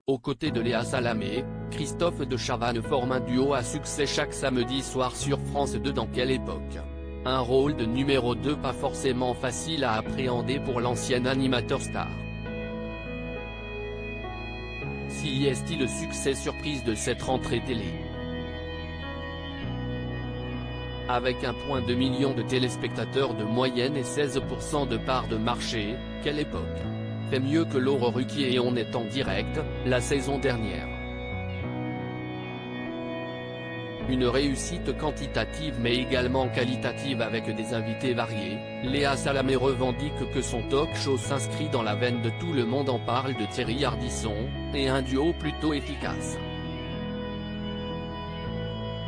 Aux côtés de Léa Salamé, Christophe de Chavannes forme un duo à succès chaque samedi soir sur France 2. Dans quelle époque? Un rôle de numéro 2 pas forcément facile à appréhender pour l'ancien animateur star. Si est-il le succès surprise de cette rentrée télé? Avec 1,2 million de téléspectateurs de moyenne et 16% de part de marché, quelle époque fait mieux que Laure Ruquier et On est en direct, la saison dernière? Une réussite quantitative mais également qualitative avec des invités variés, Léa Salamé revendique que son talk-show s'inscrit dans la veine de Tout le monde en parle de Thierry Ardisson, et un duo plutôt efficace.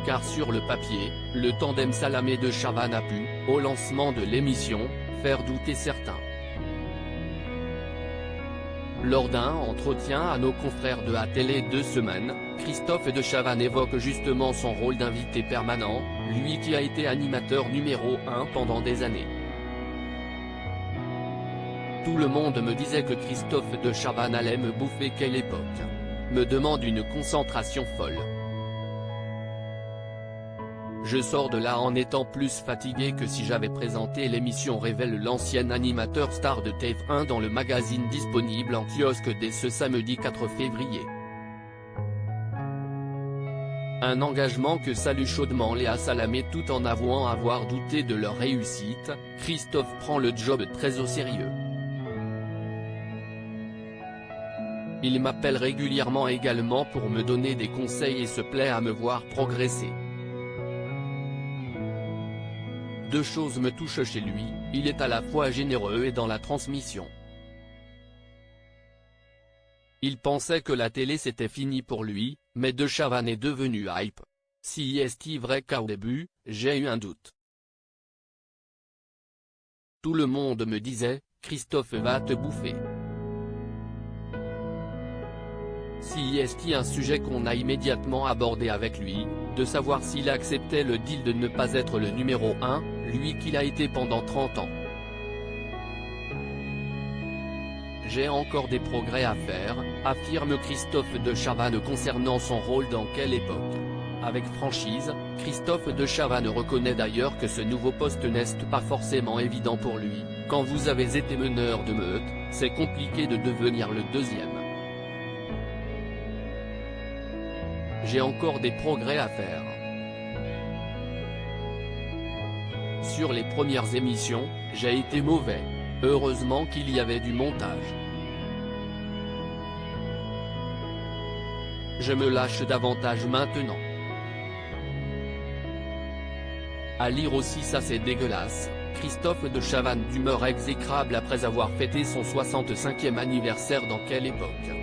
Car sur le papier, le tandem Salamé de Chavannes a pu, au lancement de l'émission, faire douter certains. Lors d'un entretien à nos confrères de ATL 2 semaines, Christophe de Chavannes évoque justement son rôle d'invité permanent, lui qui a été animateur numéro 1 pendant des années. Tout le monde me disait que Christophe de Chavannes allait me bouffer. Quelle époque me demande une concentration folle. Je sors de là en étant plus fatigué que si j'avais présenté l'émission, révèle l'ancien animateur star de TF1 dans le magazine disponible en kiosque dès ce samedi 4 février. Un engagement que salue chaudement Léa Salamé tout en avouant avoir douté de leur réussite. Christophe prend le job très au sérieux. Il m'appelle régulièrement également pour me donner des conseils et se plaît à me voir progresser. Deux choses me touchent chez lui, il est à la fois généreux et dans la transmission. Il pensait que la télé c'était fini pour lui, mais de Chavannes est devenu hype. Si est-il vrai qu'au début, j'ai eu un doute. Tout le monde me disait, Christophe va te bouffer. Si est-il un sujet qu'on a immédiatement abordé avec lui, de savoir s'il acceptait le deal de ne pas être le numéro 1, lui qu'il a été pendant 30 ans. J'ai encore des progrès à faire, affirme Christophe de Chavannes concernant son rôle dans Quelle époque. Avec franchise, Christophe de Chavannes reconnaît d'ailleurs que ce nouveau poste n'est pas forcément évident pour lui. Quand vous avez été meneur de meute, c'est compliqué de devenir le deuxième. J'ai encore des progrès à faire. Sur les premières émissions, j'ai été mauvais. Heureusement qu'il y avait du montage. Je me lâche davantage maintenant. À lire aussi Ça c'est dégueulasse, Christophe de Chavannes d'humeur exécrable après avoir fêté son 65e anniversaire dans Quelle époque.